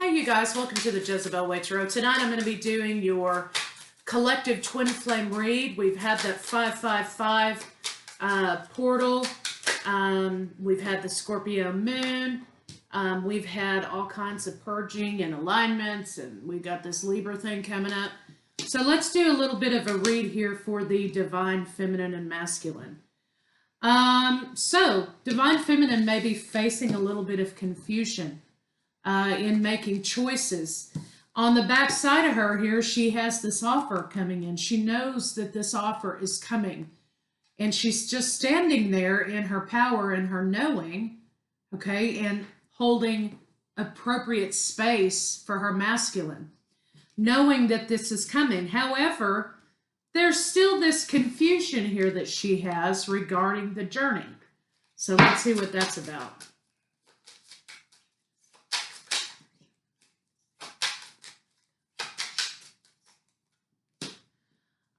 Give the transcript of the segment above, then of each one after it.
Hey you guys, welcome to the Jezebel Way Tarot. Tonight I'm going to be doing your collective twin flame read. We've had that 555 portal. We've had the Scorpio moon. We've had all kinds of purging and alignments, and we've got this Libra thing coming up. So let's do a little bit of a read here for the divine feminine and masculine. So divine feminine may be facing a little bit of confusion in making choices. On the back side of her here, she has this offer coming in. She knows that this offer is coming, and she's just standing there in her power and her knowing, okay, and holding appropriate space for her masculine, knowing that this is coming. However, there's still this confusion here that she has regarding the journey. So let's see what that's about.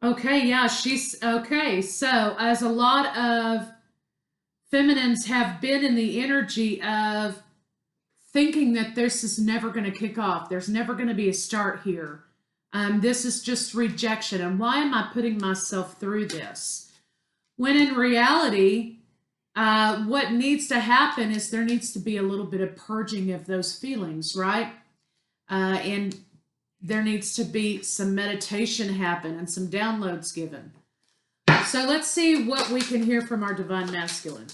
Okay, yeah, she's okay. So as a lot of feminines have been in the energy of thinking that this is never going to kick off, there's never going to be a start here. This is just rejection. And why am I putting myself through this? When in reality, what needs to happen is there needs to be a little bit of purging of those feelings, right? And there needs to be some meditation happen and some downloads given. So let's see what we can hear from our divine masculine.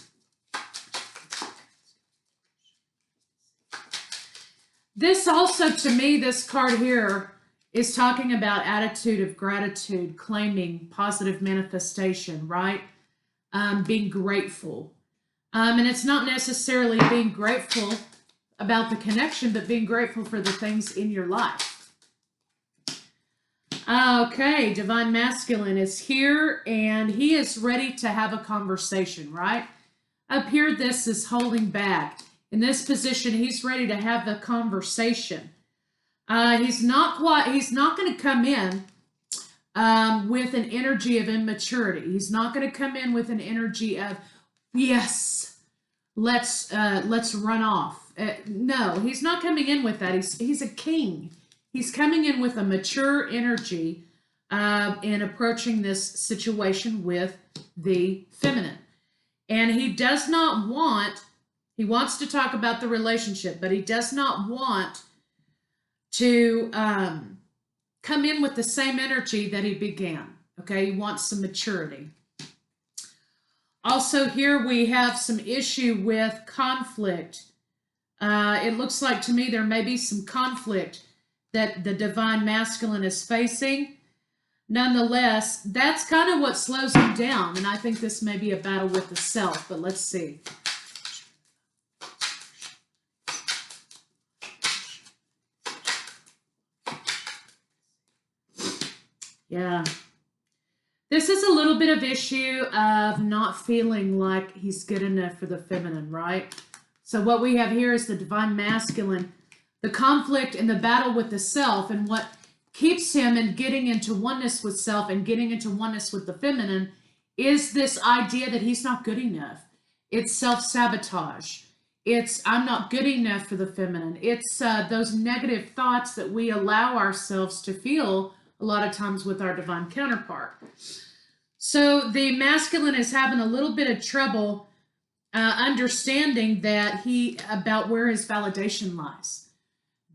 This also, to me, this card here is talking about attitude of gratitude, claiming positive manifestation, right? Being grateful. And it's not necessarily being grateful about the connection, but being grateful for the things in your life. Okay, divine masculine is here, and he is ready to have a conversation, right? Up here, this is holding back. In this position, he's ready to have a conversation. He's not going to come in with an energy of immaturity. He's not going to come in with an energy of, yes, let's run off. No, he's not coming in with that. He's a king. He's coming in with a mature energy in approaching this situation with the feminine. And he does not want, he wants to talk about the relationship, but he does not want to come in with the same energy that he began. Okay, he wants some maturity. Also here we have some issue with conflict. It looks like to me there may be some conflict that the divine masculine is facing. Nonetheless, that's kind of what slows him down, and I think this may be a battle with the self, but let's see. Yeah. This is a little bit of issue of not feeling like he's good enough for the feminine, right? So what we have here is the divine masculine, the conflict and the battle with the self, and what keeps him in getting into oneness with self and getting into oneness with the feminine is this idea that he's not good enough. It's self-sabotage. It's, I'm not good enough for the feminine. It's those negative thoughts that we allow ourselves to feel a lot of times with our divine counterpart. So the masculine is having a little bit of trouble understanding that about where his validation lies.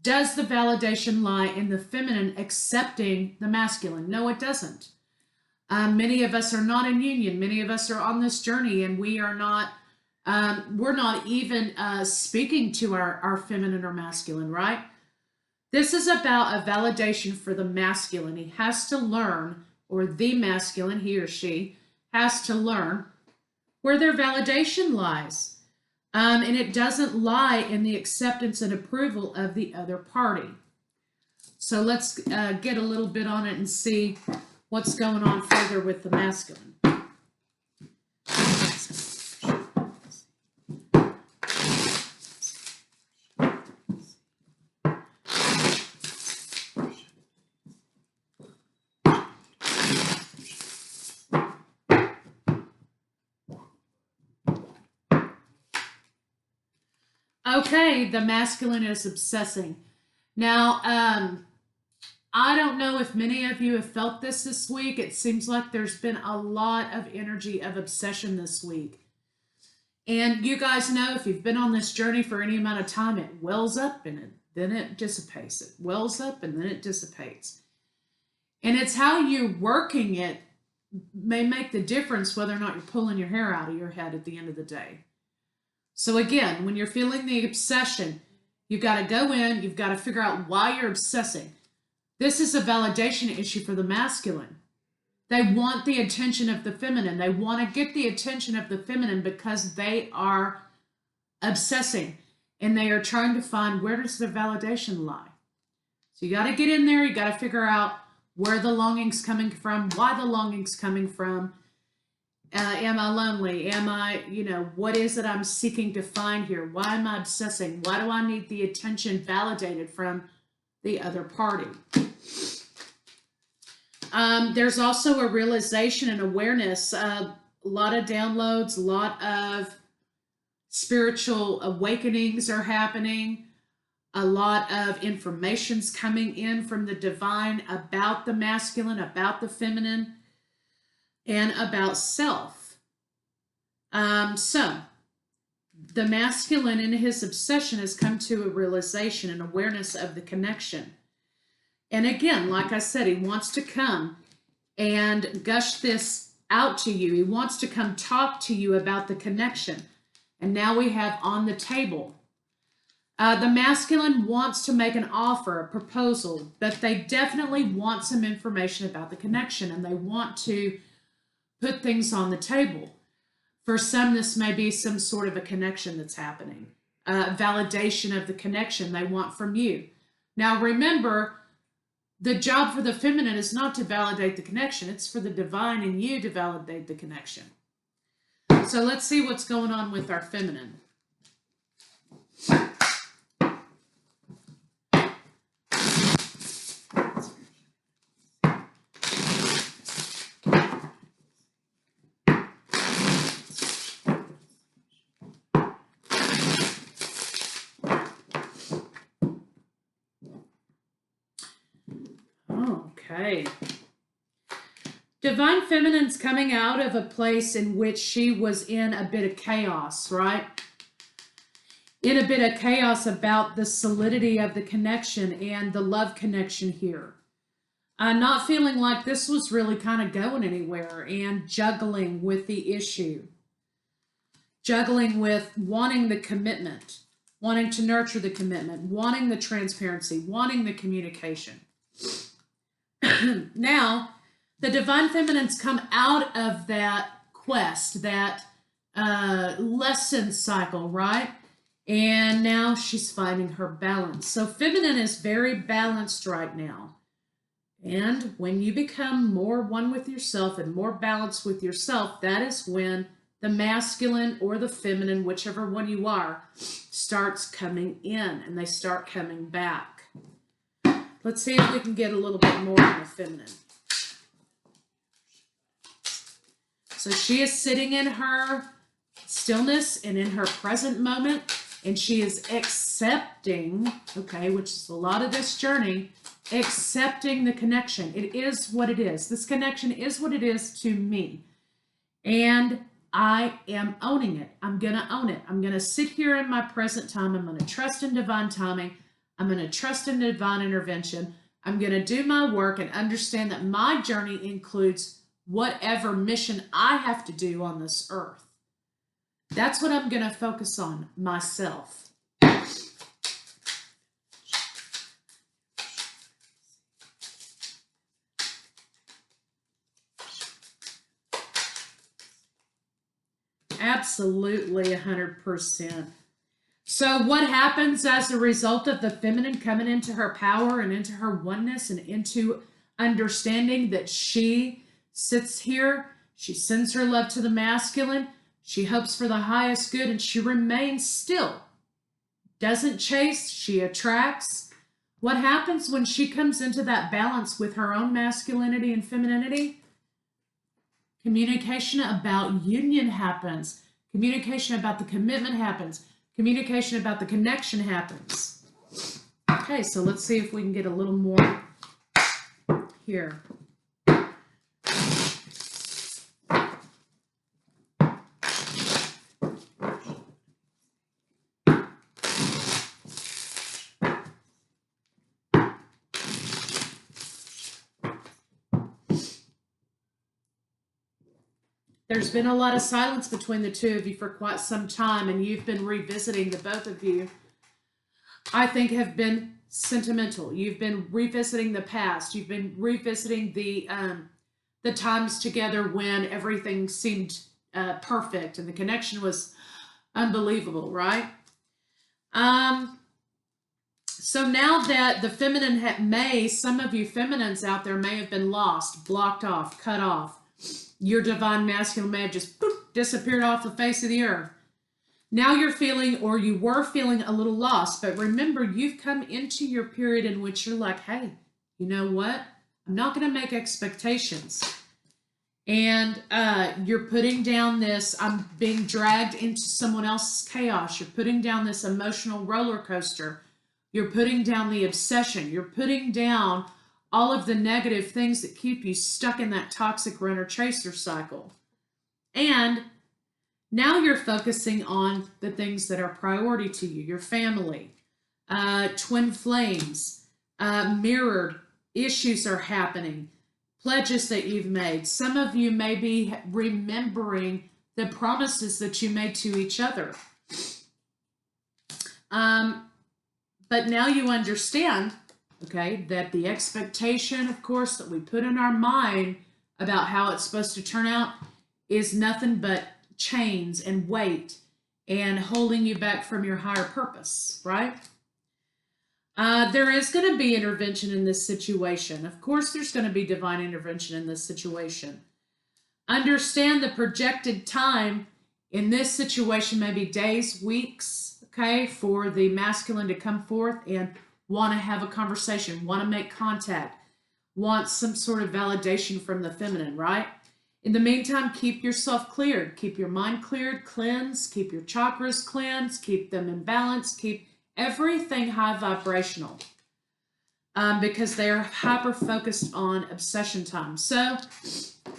Does the validation lie in the feminine accepting the masculine? No, it doesn't. Many of us are not in union. Many of us are on this journey, and we are not, we're not even speaking to our feminine or masculine, right? This is about a validation for the masculine. He has to learn, or the masculine, he or she, has to learn where their validation lies. And it doesn't lie in the acceptance and approval of the other party. So let's get a little bit on it and see what's going on further with the masculine. Okay, the masculine is obsessing. Now, I don't know if many of you have felt this week. It seems like there's been a lot of energy of obsession this week. And you guys know, if you've been on this journey for any amount of time, it wells up and then it dissipates. It wells up and then it dissipates. And it's how you're working it may make the difference whether or not you're pulling your hair out of your head at the end of the day. So again, when you're feeling the obsession, you've got to go in, you've got to figure out why you're obsessing. This is a validation issue for the masculine. They want the attention of the feminine. They want to get the attention of the feminine because they are obsessing and they are trying to find, where does their validation lie? So you got to get in there. You got to figure out where the longing's coming from, why the longing's coming from. Am I lonely? Am I, what is it I'm seeking to find here? Why am I obsessing? Why do I need the attention validated from the other party? There's also a realization and awareness. A lot of downloads, a lot of spiritual awakenings are happening. A lot of information's coming in from the divine about the masculine, about the feminine, and about self. So the masculine in his obsession has come to a realization and awareness of the connection. And again, like I said, he wants to come and gush this out to you. He wants to come talk to you about the connection. And now we have on the table. The masculine wants to make an offer, a proposal, but they definitely want some information about the connection, and they want to put things on the table. For some, this may be some sort of a connection that's happening, validation of the connection they want from you. Now, remember, the job for the feminine is not to validate the connection. It's for the divine in you to validate the connection. So let's see what's going on with our feminine. Okay. Divine Feminine's coming out of a place in which she was in a bit of chaos, right? In a bit of chaos about the solidity of the connection and the love connection here. Not feeling like this was really kind of going anywhere, and juggling with the issue. Juggling with wanting the commitment, wanting to nurture the commitment, wanting the transparency, wanting the communication. Now, the Divine Feminine's come out of that quest, that lesson cycle, right? And now she's finding her balance. So feminine is very balanced right now. And when you become more one with yourself and more balanced with yourself, that is when the masculine or the feminine, whichever one you are, starts coming in and they start coming back. Let's see if we can get a little bit more on the feminine. So she is sitting in her stillness and in her present moment, and she is accepting, okay, which is a lot of this journey, accepting the connection. It is what it is. This connection is what it is to me. And I am owning it. I'm going to own it. I'm going to sit here in my present time. I'm going to trust in divine timing. I'm going to trust in divine intervention. I'm going to do my work and understand that my journey includes whatever mission I have to do on this earth. That's what I'm going to focus on, myself. Absolutely, 100%. So what happens as a result of the feminine coming into her power and into her oneness and into understanding that she sits here, she sends her love to the masculine, she hopes for the highest good, and she remains still. Doesn't chase, she attracts. What happens when she comes into that balance with her own masculinity and femininity? Communication about union happens. Communication about the commitment happens. Communication about the connection happens. Okay, so let's see if we can get a little more here. There's been a lot of silence between the two of you for quite some time, and you've been revisiting, the both of you, I think, have been sentimental. You've been revisiting the past. You've been revisiting the times together when everything seemed perfect and the connection was unbelievable, right? So now that the feminine some of you feminines out there may have been lost, blocked off, cut off. Your divine masculine may have just disappeared off the face of the earth. Now you're feeling, or you were feeling, a little lost. But remember, you've come into your period in which you're like, hey, you know what? I'm not going to make expectations. And you're putting down this, I'm being dragged into someone else's chaos. You're putting down this emotional roller coaster. You're putting down the obsession. You're putting down all of the negative things that keep you stuck in that toxic runner-chaser cycle. And now you're focusing on the things that are priority to you, your family, twin flames, mirrored issues are happening, pledges that you've made. Some of you may be remembering the promises that you made to each other. But now you understand, okay, that the expectation, of course, that we put in our mind about how it's supposed to turn out is nothing but chains and weight and holding you back from your higher purpose, right? There is going to be intervention in this situation. Of course, there's going to be divine intervention in this situation. Understand the projected time in this situation, maybe days, weeks, okay, for the masculine to come forth and want to have a conversation, want to make contact, want some sort of validation from the feminine, right? In the meantime, keep yourself cleared. Keep your mind cleared, cleanse, keep your chakras cleansed, keep them in balance, keep everything high vibrational because they're hyper-focused on obsession time. So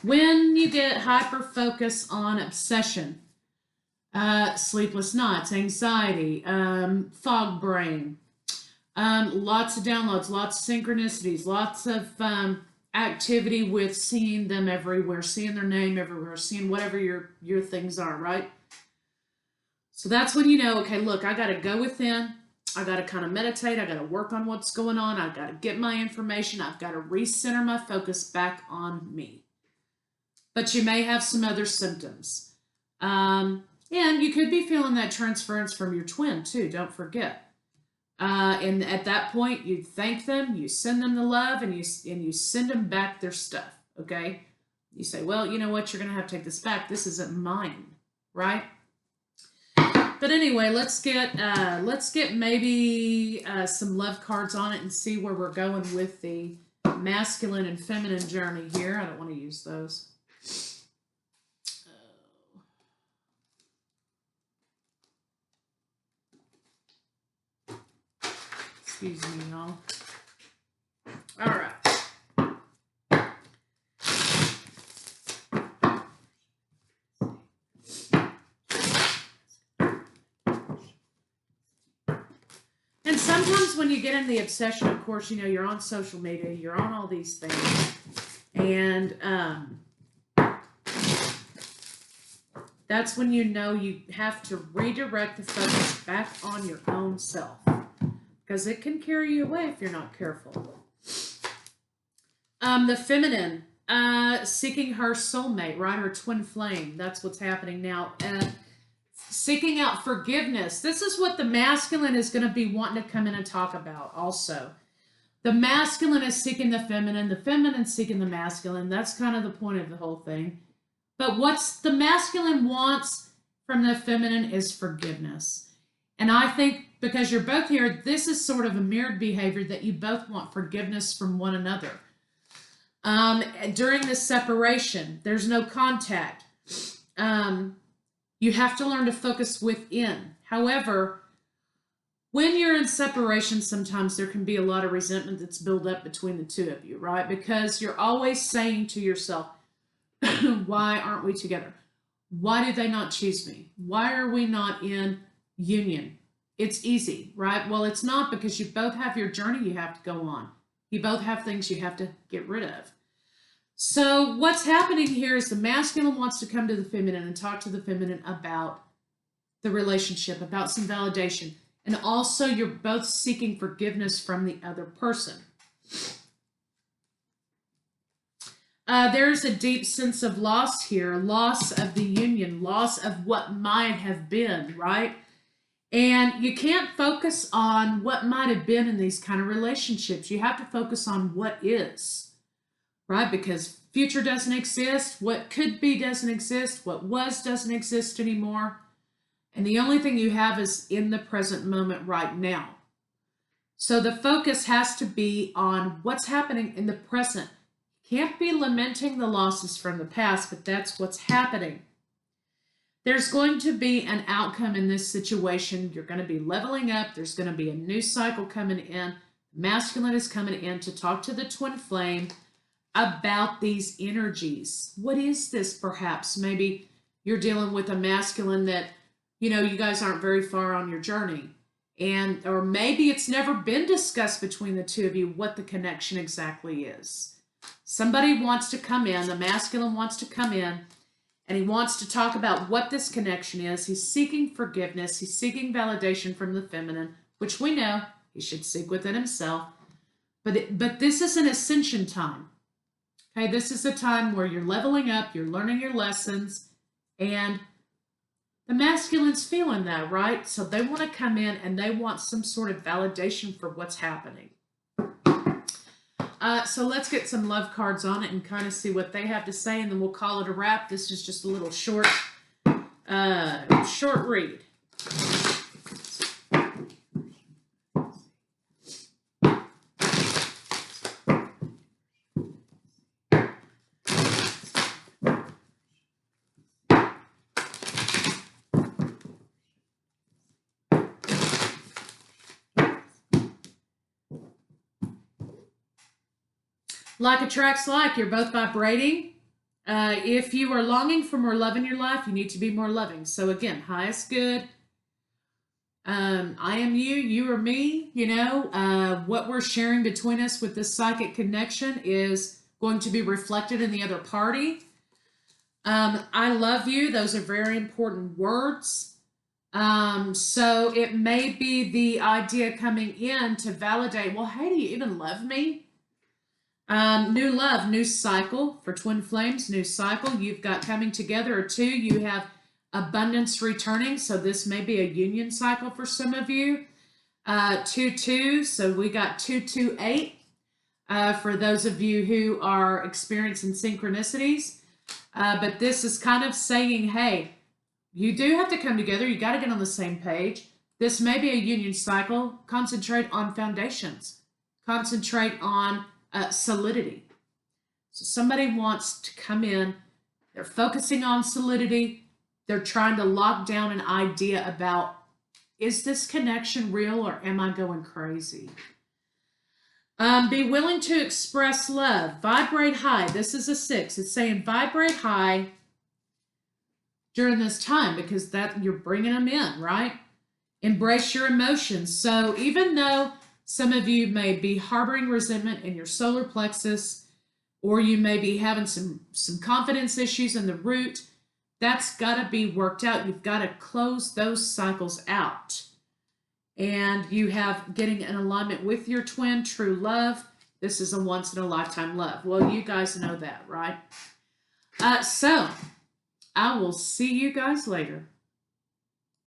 when you get hyper-focused on obsession, sleepless nights, anxiety, fog brain, lots of downloads, lots of synchronicities, lots of activity with seeing them everywhere, seeing their name everywhere, seeing whatever your things are, right? So that's when you know, okay, look, I got to go within. I got to kind of meditate. I got to work on what's going on. I got to get my information. I've got to recenter my focus back on me. But you may have some other symptoms. And you could be feeling that transference from your twin too. Don't forget. And at that point, you thank them, you send them the love, and you send them back their stuff, okay? You say, well, you know what? You're going to have to take this back. This isn't mine, right? But anyway, let's get maybe some love cards on it and see where we're going with the masculine and feminine journey here. I don't want to use those. Excuse me, y'all. All right. And sometimes when you get in the obsession, of course, you know, you're on social media, you're on all these things, and that's when you know you have to redirect the focus back on your own self, because it can carry you away if you're not careful. The feminine, seeking her soulmate, right? Her twin flame. That's what's happening now. Seeking out forgiveness. This is what the masculine is going to be wanting to come in and talk about also. The masculine is seeking the feminine seeking the masculine. That's kind of the point of the whole thing. But what's the masculine wants from the feminine is forgiveness. And I think because you're both here, this is sort of a mirrored behavior that you both want forgiveness from one another. During this separation, there's no contact. You have to learn to focus within. However, when you're in separation, sometimes there can be a lot of resentment that's built up between the two of you, right? Because you're always saying to yourself, why aren't we together? Why did they not choose me? Why are we not in union? It's easy, right? Well, it's not, because you both have your journey you have to go on. You both have things you have to get rid of. So what's happening here is the masculine wants to come to the feminine and talk to the feminine about the relationship, about some validation. And also, you're both seeking forgiveness from the other person. There's a deep sense of loss here, loss of the union, loss of what might have been, right? And you can't focus on what might have been in these kind of relationships. You have to focus on what is, right? Because future doesn't exist. What could be doesn't exist. What was doesn't exist anymore. And the only thing you have is in the present moment right now. So the focus has to be on what's happening in the present. You can't be lamenting the losses from the past, but that's what's happening. There's going to be an outcome in this situation. You're going to be leveling up. There's going to be a new cycle coming in. Masculine is coming in to talk to the twin flame about these energies. What is this, perhaps? Maybe you're dealing with a masculine that, you know, you guys aren't very far on your journey. And, or maybe it's never been discussed between the two of you what the connection exactly is. Somebody wants to come in, the masculine wants to come in, and he wants to talk about what this connection is. He's seeking forgiveness. He's seeking validation from the feminine, which we know he should seek within himself. But this is an ascension time. Okay, this is a time where you're leveling up, you're learning your lessons, and the masculine's feeling that, right? So they want to come in and they want some sort of validation for what's happening. So let's get some love cards on it and kind of see what they have to say, and then we'll call it a wrap. This is just a little short read. Like attracts like. You're both vibrating. If you are longing for more love in your life, you need to be more loving. So again, highest good. I am you, you are me. You know, what we're sharing between us with this psychic connection is going to be reflected in the other party. I love you. Those are very important words. So it may be the idea coming in to validate, well, hey, do you even love me? New love, new cycle for twin flames, new cycle. You've got coming together, or two, you have abundance returning. So this may be a union cycle for some of you. 2-2, so we got 2-2-8 for those of you who are experiencing synchronicities. But this is kind of saying, hey, you do have to come together. You got to get on the same page. This may be a union cycle. Concentrate on foundations. Concentrate on solidity. So somebody wants to come in. They're focusing on solidity. They're trying to lock down an idea about, is this connection real or am I going crazy? Be willing to express love. Vibrate high. This is a 6. It's saying vibrate high during this time, because that you're bringing them in, right? Embrace your emotions. So even though some of you may be harboring resentment in your solar plexus, or you may be having some confidence issues in the root, that's got to be worked out. You've got to close those cycles out. And you have getting in alignment with your twin, true love. This is a once-in-a-lifetime love. Well, you guys know that, right? So I will see you guys later.